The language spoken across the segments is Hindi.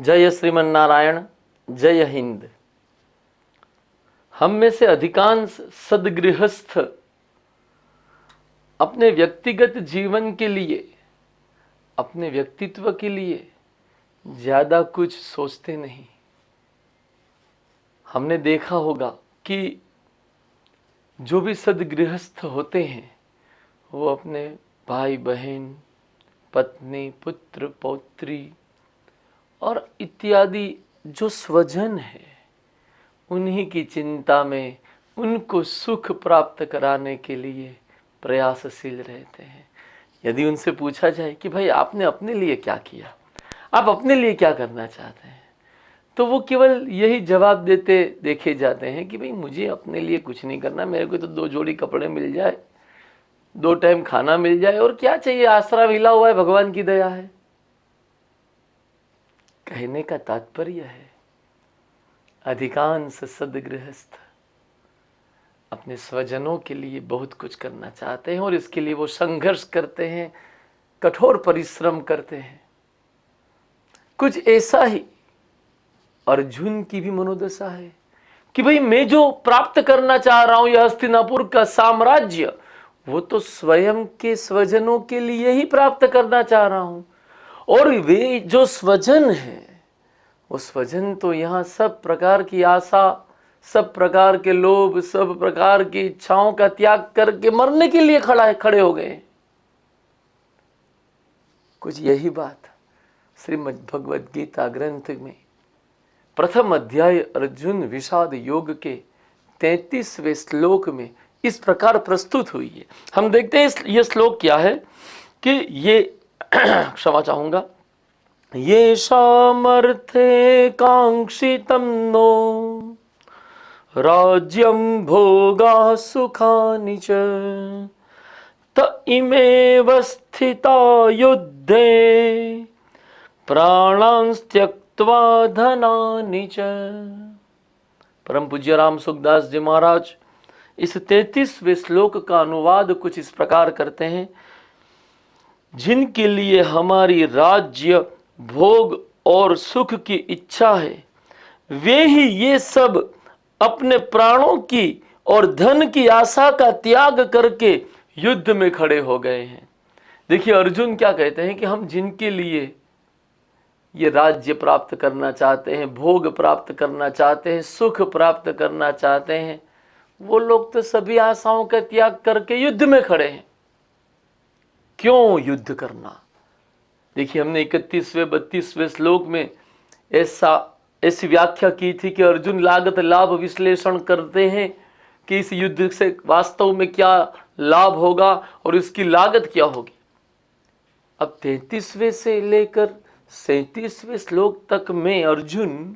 जय श्रीमन नारायण, जय हिंद। हम में से अधिकांश सद्गृहस्थ अपने व्यक्तिगत जीवन के लिए, अपने व्यक्तित्व के लिए ज्यादा कुछ सोचते नहीं। हमने देखा होगा कि जो भी सद्गृहस्थ होते हैं वो अपने भाई बहन, पत्नी, पुत्र, पौत्री और इत्यादि जो स्वजन है उन्हीं की चिंता में उनको सुख प्राप्त कराने के लिए प्रयासशील रहते हैं। यदि उनसे पूछा जाए कि भाई आपने अपने लिए क्या किया, आप अपने लिए क्या करना चाहते हैं, तो वो केवल यही जवाब देते देखे जाते हैं कि भाई मुझे अपने लिए कुछ नहीं करना, मेरे को तो 2 जोड़ी कपड़े मिल जाए, 2 टाइम खाना मिल जाए और क्या चाहिए, आसरा मिला हुआ है, भगवान की दया है। कहने का तात्पर्य है अधिकांश सद्गृहस्थ अपने स्वजनों के लिए बहुत कुछ करना चाहते हैं और इसके लिए वो संघर्ष करते हैं, कठोर परिश्रम करते हैं। कुछ ऐसा ही अर्जुन की भी मनोदशा है कि भाई मैं जो प्राप्त करना चाह रहा हूं, यह हस्तिनापुर का साम्राज्य, वो तो स्वयं के स्वजनों के लिए ही प्राप्त करना चाह रहा हूं। और वे जो स्वजन है वो स्वजन तो यहाँ सब प्रकार की आशा, सब प्रकार के लोभ, सब प्रकार की इच्छाओं का त्याग करके मरने के लिए खड़े हो गए। कुछ यही बात श्रीमद् भगवद गीता ग्रंथ में प्रथम अध्याय अर्जुन विषाद योग के 33वें श्लोक में इस प्रकार प्रस्तुत हुई है। हम देखते हैं ये श्लोक क्या है कि ये क्षमा चाहूंगा, ये सामर्थे कांक्षितं नो राज्यं भोगा सुखानि च त इमेव स्थिता युद्धे प्राणान् त्यक्त्वा धनानि च। परम पूज्य राम सुखदास जी महाराज इस 33वें श्लोक का अनुवाद कुछ इस प्रकार करते हैं, जिनके लिए हमारी राज्य, भोग और सुख की इच्छा है, वे ही ये सब अपने प्राणों की और धन की आशा का त्याग करके युद्ध में खड़े हो गए हैं। देखिए अर्जुन क्या कहते हैं कि हम जिनके लिए ये राज्य प्राप्त करना चाहते हैं, भोग प्राप्त करना चाहते हैं, सुख प्राप्त करना चाहते हैं, वो लोग तो सभी आशाओं का त्याग करके युद्ध में खड़े हैं। क्यों युद्ध करना? देखिए हमने 31वें 32वें श्लोक में ऐसी व्याख्या की थी कि अर्जुन लागत लाभ विश्लेषण करते हैं कि इस युद्ध से वास्तव में क्या लाभ होगा और इसकी लागत क्या होगी। अब 33वें से लेकर 37वें श्लोक तक में अर्जुन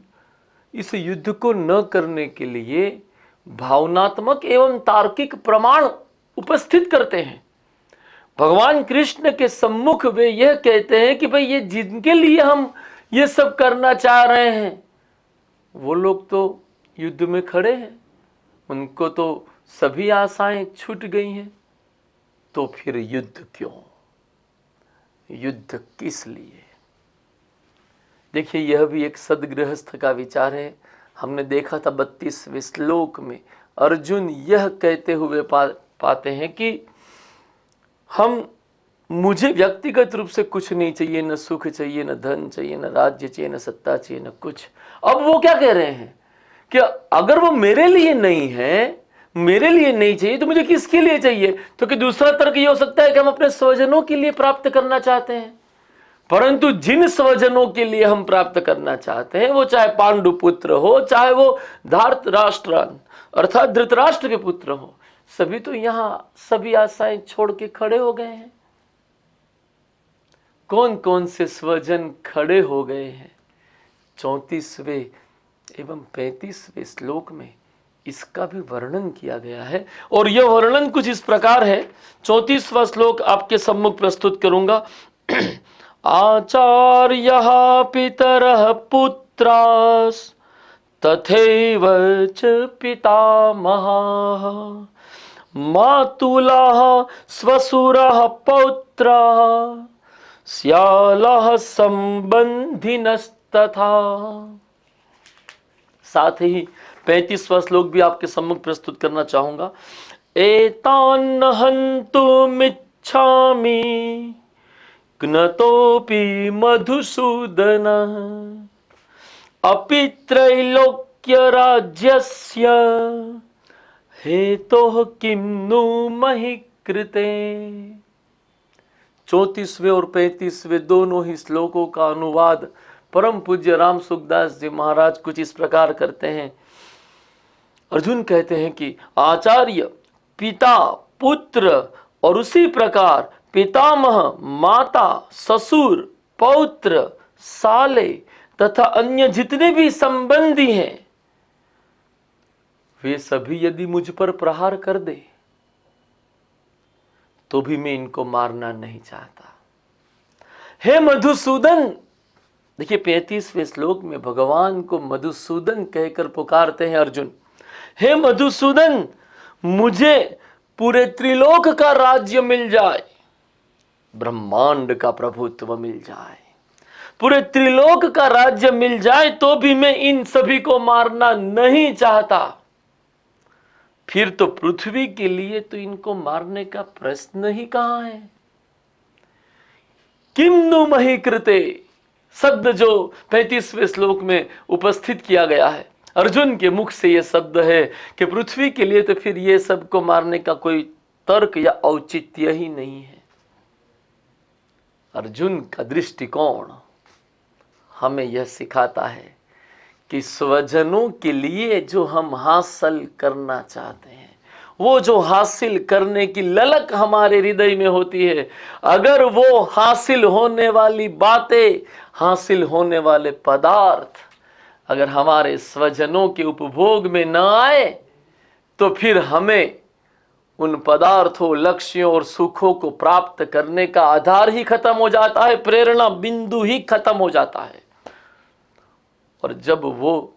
इस युद्ध को न करने के लिए भावनात्मक एवं तार्किक प्रमाण उपस्थित करते हैं। भगवान कृष्ण के सम्मुख वे यह कहते हैं कि भाई ये जिनके लिए हम ये सब करना चाह रहे हैं वो लोग तो युद्ध में खड़े हैं, उनको तो सभी आशाएं छूट गई हैं, तो फिर युद्ध क्यों, युद्ध किस लिए? देखिए यह भी एक सद्गृहस्थ का विचार है। हमने देखा था 32वें श्लोक में अर्जुन यह कहते हुए पाते हैं कि मुझे व्यक्तिगत रूप से कुछ नहीं चाहिए, न सुख चाहिए, न धन चाहिए, न राज्य चाहिए, न सत्ता चाहिए, न कुछ। अब वो क्या कह रहे हैं कि अगर वो मेरे लिए नहीं है, मेरे लिए नहीं चाहिए, तो मुझे किसके लिए चाहिए? तो कि दूसरा तर्क ये हो सकता है कि हम अपने स्वजनों के लिए प्राप्त करना चाहते हैं। परंतु जिन स्वजनों के लिए हम प्राप्त करना चाहते हैं, वो चाहे पांडु पुत्र हो, चाहे वो धार्तराष्ट्र अर्थात धृतराष्ट्र के पुत्र हो, सभी तो यहां सभी आशाएं छोड़ के खड़े हो गए हैं। कौन कौन से स्वजन खड़े हो गए हैं? 34वें एवं 35वें श्लोक में इसका भी वर्णन किया गया है और यह वर्णन कुछ इस प्रकार है। 34वां श्लोक आपके सम्मुख प्रस्तुत करूंगा। आचार्यः पितरः पुत्रास् तथैव च पितामहाः मातुलः स्वसुरः पौत्राः स्यालः सम्बन्धिनस्तथा तथा। साथ ही 35वां श्लोक भी आपके सम्मुख प्रस्तुत करना चाहूंगा। एतान् हन्तुमिच्छामि ज्ञतोऽपि मधुसूदन अपि त्रैलोक्य राज्यस्य हेतोः किं नु महि कृते। 34वें और 35वें दोनों ही श्लोकों का अनुवाद परम पूज्य राम सुखदास जी महाराज कुछ इस प्रकार करते हैं। अर्जुन कहते हैं कि आचार्य, पिता, पुत्र और उसी प्रकार पितामह, माता, ससुर, पौत्र, साले तथा अन्य जितने भी संबंधी हैं, वे सभी यदि मुझ पर प्रहार कर दे तो भी मैं इनको मारना नहीं चाहता। हे मधुसूदन, देखिए 35वें श्लोक में भगवान को मधुसूदन कहकर पुकारते हैं अर्जुन। हे मधुसूदन, मुझे पूरे त्रिलोक का राज्य मिल जाए, ब्रह्मांड का प्रभुत्व मिल जाए, पूरे त्रिलोक का राज्य मिल जाए तो भी मैं इन सभी को मारना नहीं चाहता। फिर तो पृथ्वी के लिए तो इनको मारने का प्रश्न ही कहां है। किम नु महि कृते शब्द जो 35वें श्लोक में उपस्थित किया गया है, अर्जुन के मुख से यह शब्द है कि पृथ्वी के लिए तो फिर ये सबको मारने का कोई तर्क या औचित्य ही नहीं है। अर्जुन का दृष्टिकोण हमें यह सिखाता है कि स्वजनों के लिए जो हम हासिल करना चाहते हैं, वो जो हासिल करने की ललक हमारे हृदय में होती है, अगर वो हासिल होने वाली बातें, हासिल होने वाले पदार्थ अगर हमारे स्वजनों के उपभोग में न आए तो फिर हमें उन पदार्थों, लक्ष्यों और सुखों को प्राप्त करने का आधार ही खत्म हो जाता है, प्रेरणा बिंदु ही खत्म हो जाता है। और जब वो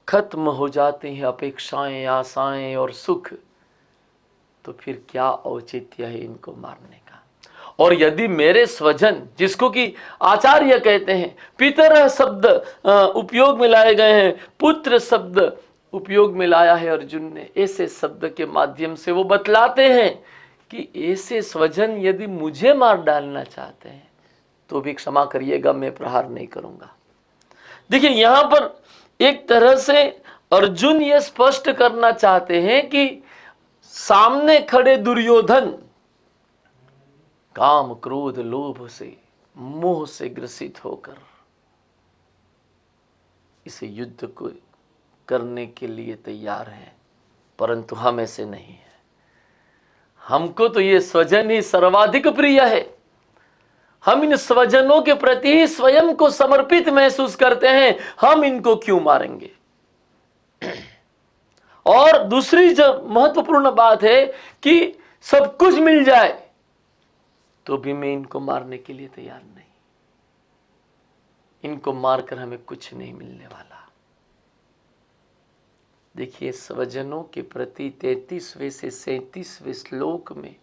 खत्म हो जाते हैं अपेक्षाएं, आशाएं और सुख, तो फिर क्या औचित्य है इनको मारने का। और यदि मेरे स्वजन, जिसको कि आचार्य कहते हैं, पितर शब्द उपयोग में लाए गए हैं, पुत्र शब्द उपयोग में लाया है अर्जुन ने, ऐसे शब्द के माध्यम से वो बतलाते हैं कि ऐसे स्वजन यदि मुझे मार डालना चाहते हैं तो भी क्षमा करिएगा, मैं प्रहार नहीं करूंगा। देखिए यहां पर एक तरह से अर्जुन ये स्पष्ट करना चाहते हैं कि सामने खड़े दुर्योधन काम, क्रोध, लोभ से, मोह से ग्रसित होकर इस युद्ध को करने के लिए तैयार है, परंतु हम ऐसे नहीं है। हमको तो ये स्वजन ही सर्वाधिक प्रिय है। हम इन स्वजनों के प्रति ही स्वयं को समर्पित महसूस करते हैं, हम इनको क्यों मारेंगे। और दूसरी जो महत्वपूर्ण बात है कि सब कुछ मिल जाए तो भी मैं इनको मारने के लिए तैयार नहीं। इनको मारकर हमें कुछ नहीं मिलने वाला। देखिए स्वजनों के प्रति 33वें से 37वें श्लोक में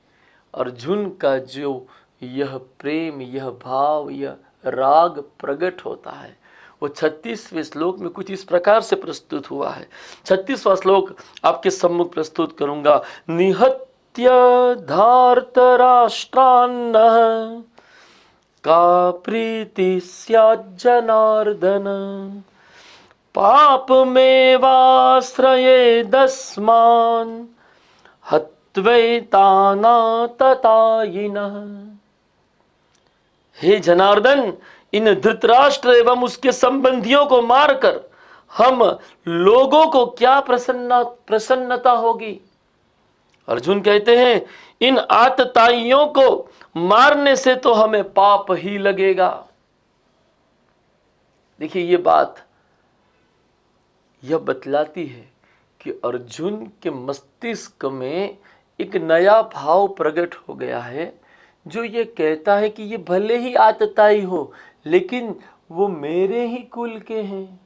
अर्जुन का जो यह प्रेम, यह भाव, यह राग प्रकट होता है, वो 36वें श्लोक में कुछ इस प्रकार से प्रस्तुत हुआ है। 36वां श्लोक आपके सम्मुख प्रस्तुत करूंगा। निहत्य धार्तराष्ट्रान्नः का प्रीति स्यात् जनार्दन पापमेवाश्रयेदस्मान् हत्वैतानाततायिनः। हे जनार्दन, इन धृतराष्ट्र एवं उसके संबंधियों को मारकर हम लोगों को क्या प्रसन्नता होगी। अर्जुन कहते हैं इन आतताइयों को मारने से तो हमें पाप ही लगेगा। देखिए ये बात यह बतलाती है कि अर्जुन के मस्तिष्क में एक नया भाव प्रकट हो गया है, जो ये कहता है कि ये भले ही आतताई हो लेकिन वो मेरे ही कुल के हैं,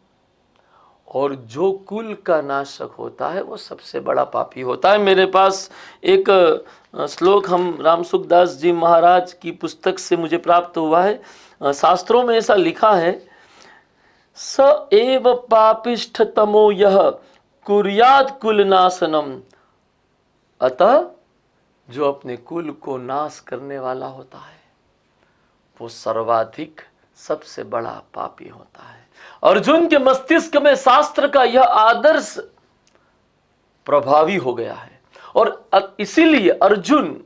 और जो कुल का नाशक होता है वो सबसे बड़ा पापी होता है। मेरे पास एक श्लोक हम राम सुखदास जी महाराज की पुस्तक से मुझे प्राप्त हुआ है। शास्त्रों में ऐसा लिखा है, स एव पापिष्ठ तमो यह कुर्यात कुल नाशनम। अतः जो अपने कुल को नाश करने वाला होता है वो सर्वाधिक सबसे बड़ा पापी होता है। अर्जुन के मस्तिष्क में शास्त्र का यह आदर्श प्रभावी हो गया है और इसीलिए अर्जुन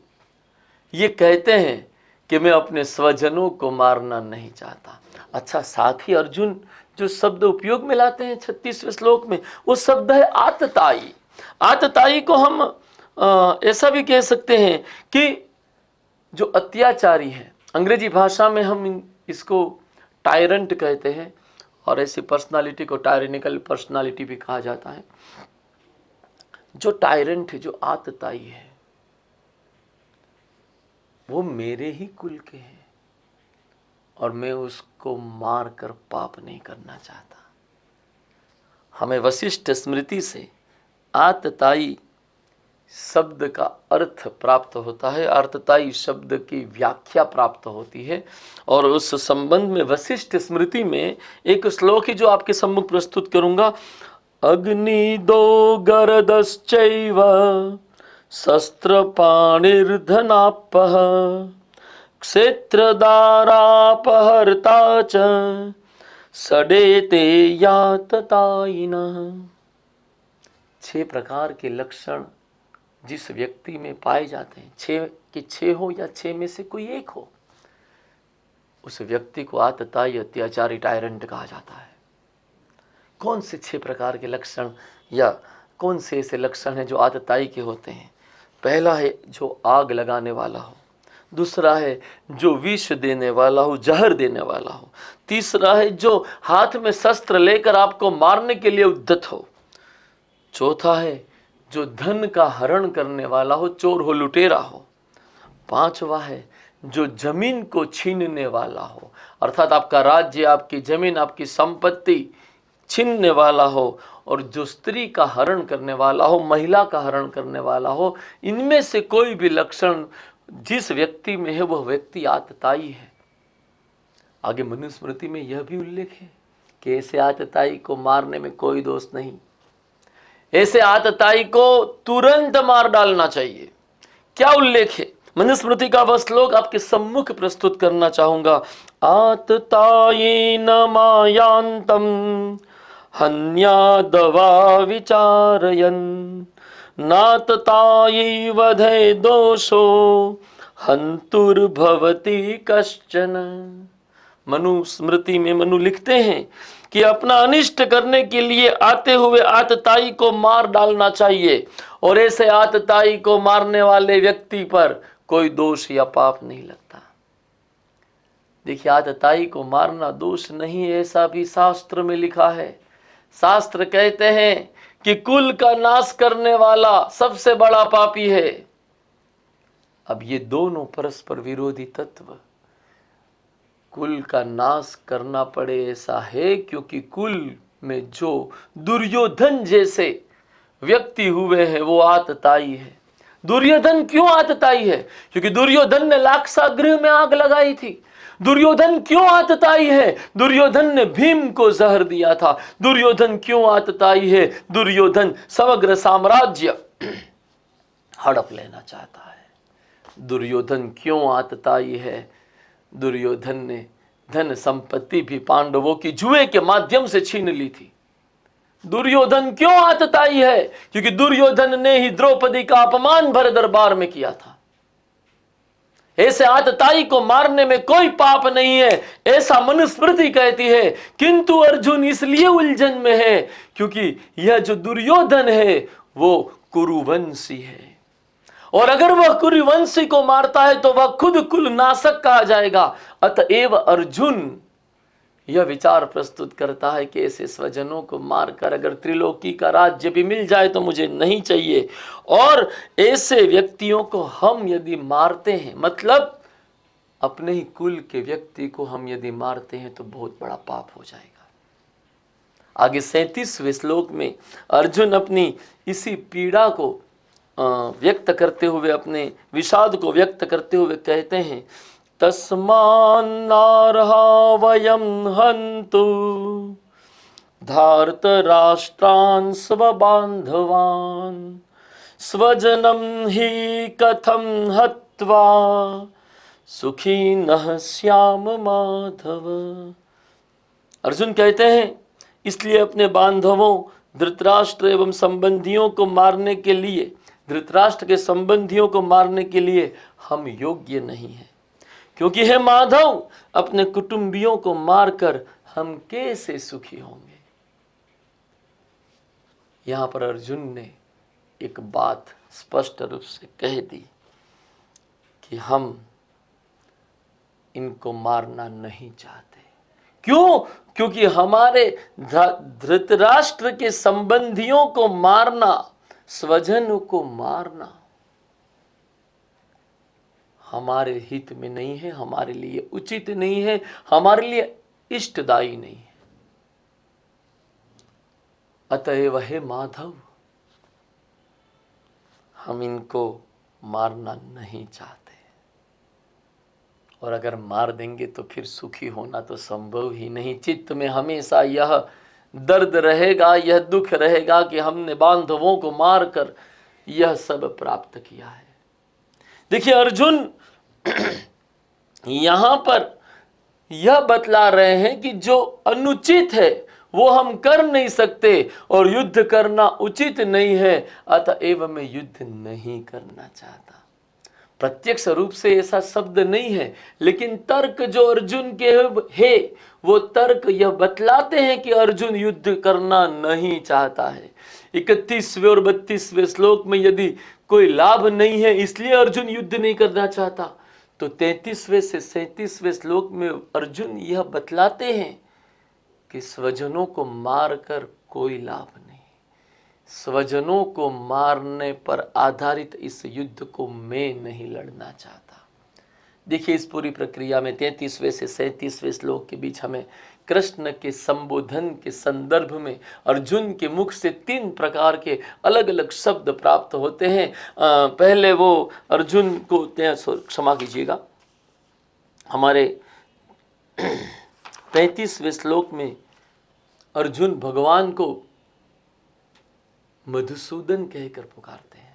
ये कहते हैं कि मैं अपने स्वजनों को मारना नहीं चाहता। अच्छा, साथ ही अर्जुन जो शब्द उपयोग में लाते हैं 36वें श्लोक में, वो शब्द है आतताई। आतताई को हम ऐसा भी कह सकते हैं कि जो अत्याचारी है, अंग्रेजी भाषा में हम इसको टायरेंट कहते हैं और ऐसी पर्सनालिटी को टायरेनिकल पर्सनालिटी भी कहा जाता है। जो टायरेंट है, जो आतताई है, वो मेरे ही कुल के हैं और मैं उसको मार कर पाप नहीं करना चाहता। हमें वशिष्ठ स्मृति से आतताई शब्द का अर्थ प्राप्त होता है, आतताई शब्द की व्याख्या प्राप्त होती है और उस संबंध में वशिष्ठ स्मृति में एक श्लोक है जो आपके सम्मुख प्रस्तुत करूंगा। अग्नि दो गरदश्चैव शस्त्र पाणिर्धनापः क्षेत्रदारापहर्ता च सडेते याततायिनः। 6 प्रकार के लक्षण जिस व्यक्ति में पाए जाते हैं, 6 के 6 हो या 6 में से कोई एक हो, उस व्यक्ति को आतताई, अत्याचारी, टायरेंट कहा जाता है। कौन से 6 प्रकार के लक्षण या कौन से ऐसे लक्षण हैं जो आतताई के होते हैं? पहला है जो आग लगाने वाला हो, दूसरा है जो विष देने वाला हो, जहर देने वाला हो, तीसरा है जो हाथ में शस्त्र लेकर आपको मारने के लिए उद्यत हो, चौथा है जो धन का हरण करने वाला हो, चोर हो, लुटेरा हो, पांचवा है जो जमीन को छीनने वाला हो, अर्थात आपका राज्य, आपकी जमीन, आपकी संपत्ति छीनने वाला हो, और जो स्त्री का हरण करने वाला हो, महिला का हरण करने वाला हो। इनमें से कोई भी लक्षण जिस व्यक्ति में है वह व्यक्ति आतताई है। आगे मनुस्मृति में यह भी उल्लेख है कि ऐसे आतताई को मारने में कोई दोष नहीं, ऐसे आतताई को तुरंत मार डालना चाहिए। क्या उल्लेख है? मनुस्मृति का वह श्लोक आपके सम्मुख प्रस्तुत करना चाहूंगा। आततायेन मायान्तं हन्यादवा विचारयन् नाततायै वधे दोषो हंतुर्भवति कश्चन। मनुस्मृति में मनु लिखते हैं कि अपना अनिष्ट करने के लिए आते हुए आतताई को मार डालना चाहिए और ऐसे आतताई को मारने वाले व्यक्ति पर कोई दोष या पाप नहीं लगता। देखिए, आतताई को मारना दोष नहीं, ऐसा भी शास्त्र में लिखा है। शास्त्र कहते हैं कि कुल का नाश करने वाला सबसे बड़ा पापी है। अब ये दोनों परस्पर विरोधी तत्व, कुल का नाश करना पड़े ऐसा है क्योंकि कुल में जो दुर्योधन जैसे व्यक्ति हुए हैं वो आतताई है। दुर्योधन क्यों आतताई है? क्योंकि दुर्योधन ने लाक्षागृह में आग लगाई थी। दुर्योधन क्यों आतताई है? दुर्योधन ने भीम को जहर दिया था। दुर्योधन क्यों आतताई है? दुर्योधन समग्र साम्राज्य हड़प लेना चाहता है। दुर्योधन क्यों आतताई है? दुर्योधन ने धन संपत्ति भी पांडवों की जुए के माध्यम से छीन ली थी। दुर्योधन क्यों आतताई है? क्योंकि दुर्योधन ने ही द्रौपदी का अपमान भरे दरबार में किया था। ऐसे आतताई को मारने में कोई पाप नहीं है, ऐसा मनुस्मृति कहती है। किंतु अर्जुन इसलिए उलझन में है क्योंकि यह जो दुर्योधन है वो कुरुवंशी है, और अगर वह कुरुवंशी को मारता है तो वह खुद कुल नाशक कहा जाएगा। अतएव अर्जुन यह विचार प्रस्तुत करता है कि ऐसे स्वजनों को मारकर अगर त्रिलोकी का राज्य भी मिल जाए तो मुझे नहीं चाहिए। और ऐसे व्यक्तियों को हम यदि मारते हैं, मतलब अपने ही कुल के व्यक्ति को हम यदि मारते हैं तो बहुत बड़ा पाप हो जाएगा। आगे 37वें श्लोक में अर्जुन अपनी इसी पीड़ा को व्यक्त करते हुए, अपने विषाद को व्यक्त करते हुए कहते हैं तस्मान्नार्हा वयं हन्तु धार्तराष्ट्रान् स्वबान्धवान् स्वजनं हि कथं हत्वा सुखिनः स्याम माधव। अर्जुन कहते हैं, इसलिए अपने बांधवों धृतराष्ट्र एवं संबंधियों को मारने के लिए, धृतराष्ट्र के संबंधियों को मारने के लिए हम योग्य नहीं हैं, क्योंकि हे माधव अपने कुटुंबियों को मारकर हम कैसे सुखी होंगे। यहां पर अर्जुन ने एक बात स्पष्ट रूप से कह दी कि हम इनको मारना नहीं चाहते। क्यों? क्योंकि हमारे धृतराष्ट्र के संबंधियों को मारना, स्वजनों को मारना हमारे हित में नहीं है, हमारे लिए उचित नहीं है, हमारे लिए इष्टदायी नहीं है। अतएव हे माधव हम इनको मारना नहीं चाहते, और अगर मार देंगे तो फिर सुखी होना तो संभव ही नहीं। चित्त में हमेशा यह दर्द रहेगा, यह दुख रहेगा कि हमने बांधवों को मारकर यह सब प्राप्त किया है। देखिए अर्जुन यहां पर यह बतला रहे हैं कि जो अनुचित है वो हम कर नहीं सकते और युद्ध करना उचित नहीं है, अतएव मैं युद्ध नहीं करना चाहता। प्रत्यक्ष रूप से ऐसा शब्द नहीं है, लेकिन तर्क जो अर्जुन के है वो तर्क यह बतलाते हैं कि अर्जुन युद्ध करना नहीं चाहता है। 31वें और 32वें श्लोक में यदि कोई लाभ नहीं है इसलिए अर्जुन युद्ध नहीं करना चाहता, तो 33वें से 37वें श्लोक में अर्जुन यह बतलाते हैं कि स्वजनों को मारकर कोई लाभ नहीं, स्वजनों को मारने पर आधारित इस युद्ध को मैं नहीं लड़ना चाहता। देखिए इस पूरी प्रक्रिया में 33वें से 37वें श्लोक के बीच हमें कृष्ण के संबोधन के संदर्भ में अर्जुन के मुख से 3 प्रकार के अलग अलग शब्द प्राप्त होते हैं। पहले वो अर्जुन को, क्षमा कीजिएगा, हमारे 35वें श्लोक में अर्जुन भगवान को मधुसूदन कहकर पुकारते हैं।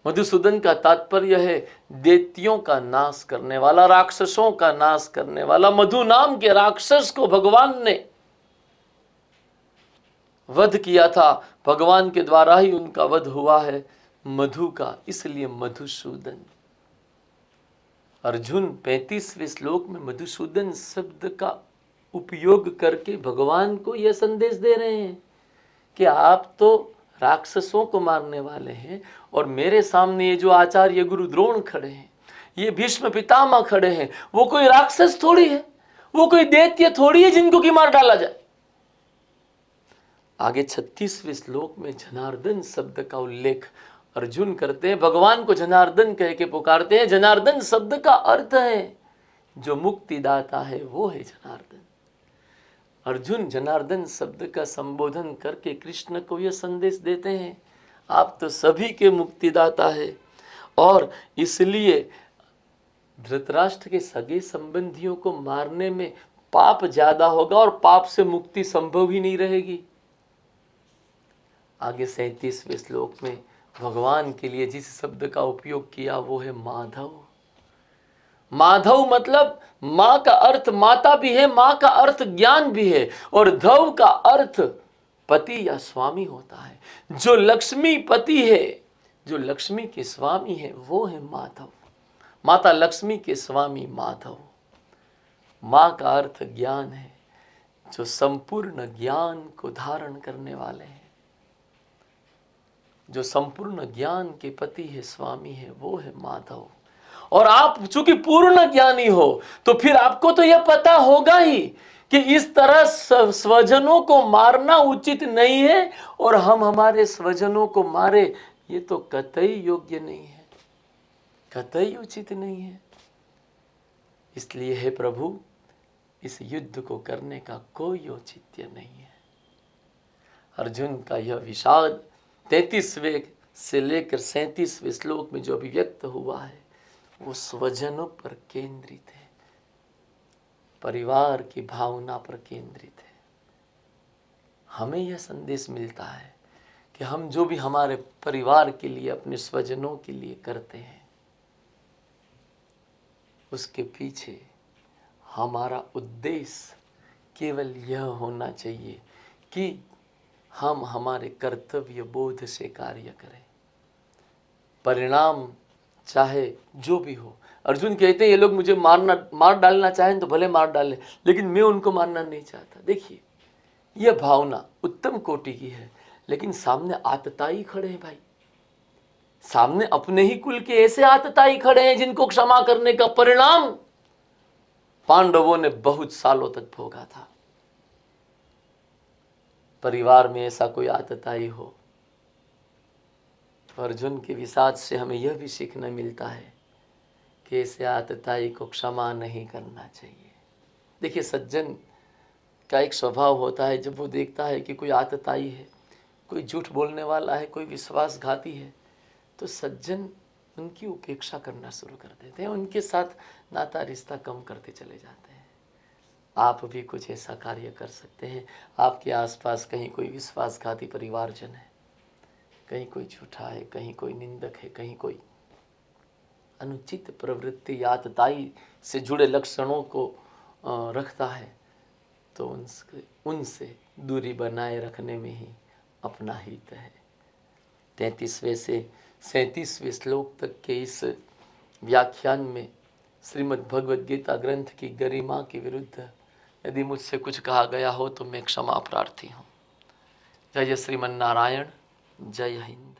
मधुसूदन का तात्पर्य है दैत्यों का नाश करने वाला, राक्षसों का नाश करने वाला। मधु नाम के राक्षस को भगवान ने वध किया था, भगवान के द्वारा ही उनका वध हुआ है मधु का, इसलिए मधुसूदन। अर्जुन 35वें श्लोक में मधुसूदन शब्द का उपयोग करके भगवान को यह संदेश दे रहे हैं कि आप तो राक्षसों को मारने वाले हैं और मेरे सामने ये जो आचार्य गुरु द्रोण खड़े हैं, ये भीष्म पितामह खड़े हैं, वो कोई राक्षस थोड़ी है, वो कोई दैत्य थोड़ी है जिनको कि मार डाला जाए। आगे 36वें श्लोक में जनार्दन शब्द का उल्लेख अर्जुन करते हैं, भगवान को जनार्दन कह के पुकारते हैं। जनार्दन शब्द का अर्थ है जो मुक्तिदाता है, वो है जनार्दन। अर्जुन जनार्दन शब्द का संबोधन करके कृष्ण को यह संदेश देते हैं, आप तो सभी के मुक्तिदाता है। और इसलिए धृतराष्ट्र के सगे संबंधियों को मारने में पाप ज्यादा होगा और पाप से मुक्ति संभव ही नहीं रहेगी। आगे 37वें श्लोक में भगवान के लिए जिस शब्द का उपयोग किया वो है माधव। माधव मतलब माँ का अर्थ माता भी है, माँ का अर्थ ज्ञान भी है, और धव का अर्थ पति या स्वामी होता है। जो लक्ष्मी पति है, जो लक्ष्मी के स्वामी है, वो है माधव। माता लक्ष्मी के स्वामी माधव। माँ का अर्थ ज्ञान है, जो संपूर्ण ज्ञान को धारण करने वाले हैं, जो संपूर्ण ज्ञान के पति है, स्वामी है, वो है माधव। और आप चूंकि पूर्ण ज्ञानी हो तो फिर आपको तो यह पता होगा ही कि इस तरह स्वजनों को मारना उचित नहीं है, और हम हमारे स्वजनों को मारे ये तो कतई योग्य नहीं है, कतई उचित नहीं है। इसलिए हे प्रभु, इस युद्ध को करने का कोई औचित्य नहीं है। अर्जुन का यह विषाद 33वें से लेकर 37वें श्लोक में जो अभिव्यक्त हुआ है वो स्वजनों पर केंद्रित है, परिवार की भावना पर केंद्रित है। हमें यह संदेश मिलता है कि हम जो भी हमारे परिवार के लिए, अपने स्वजनों के लिए करते हैं, उसके पीछे हमारा उद्देश्य केवल यह होना चाहिए कि हम हमारे कर्तव्य बोध से कार्य करें। परिणाम चाहे जो भी हो। अर्जुन कहते हैं ये लोग मुझे मार डालना चाहें तो भले मार डालें, लेकिन मैं उनको मारना नहीं चाहता। देखिए, यह भावना उत्तम कोटि की है, लेकिन सामने आतताई खड़े हैं भाई। सामने अपने ही कुल के ऐसे आतताई खड़े हैं जिनको क्षमा करने का परिणाम पांडवों ने बहुत सालों तक भोगा था। परिवार में ऐसा कोई आतताई हो तो अर्जुन के विषाद से हमें यह भी सीखना मिलता है कि ऐसे आतताई को क्षमा नहीं करना चाहिए। देखिए, सज्जन का एक स्वभाव होता है, जब वो देखता है कि कोई आतताई है, कोई झूठ बोलने वाला है, कोई विश्वासघाती है, तो सज्जन उनकी उपेक्षा करना शुरू कर देते हैं, उनके साथ नाता रिश्ता कम करते चले जाते हैं। आप भी कुछ ऐसा कार्य कर सकते हैं। आपके आसपास कहीं कोई विश्वासघाती परिवारजन है, कहीं कोई झूठा है, कहीं कोई निंदक है, कहीं कोई अनुचित प्रवृत्ति आतताई से जुड़े लक्षणों को रखता है, तो उनसे दूरी बनाए रखने में ही अपना हित है। 33वें से 37वें श्लोक तक के इस व्याख्यान में श्रीमद् भगवद गीता ग्रंथ की गरिमा के विरुद्ध यदि मुझसे कुछ कहा गया हो तो मैं क्षमा प्रार्थी हूँ। जय श्रीमन नारायण, जय हिंद।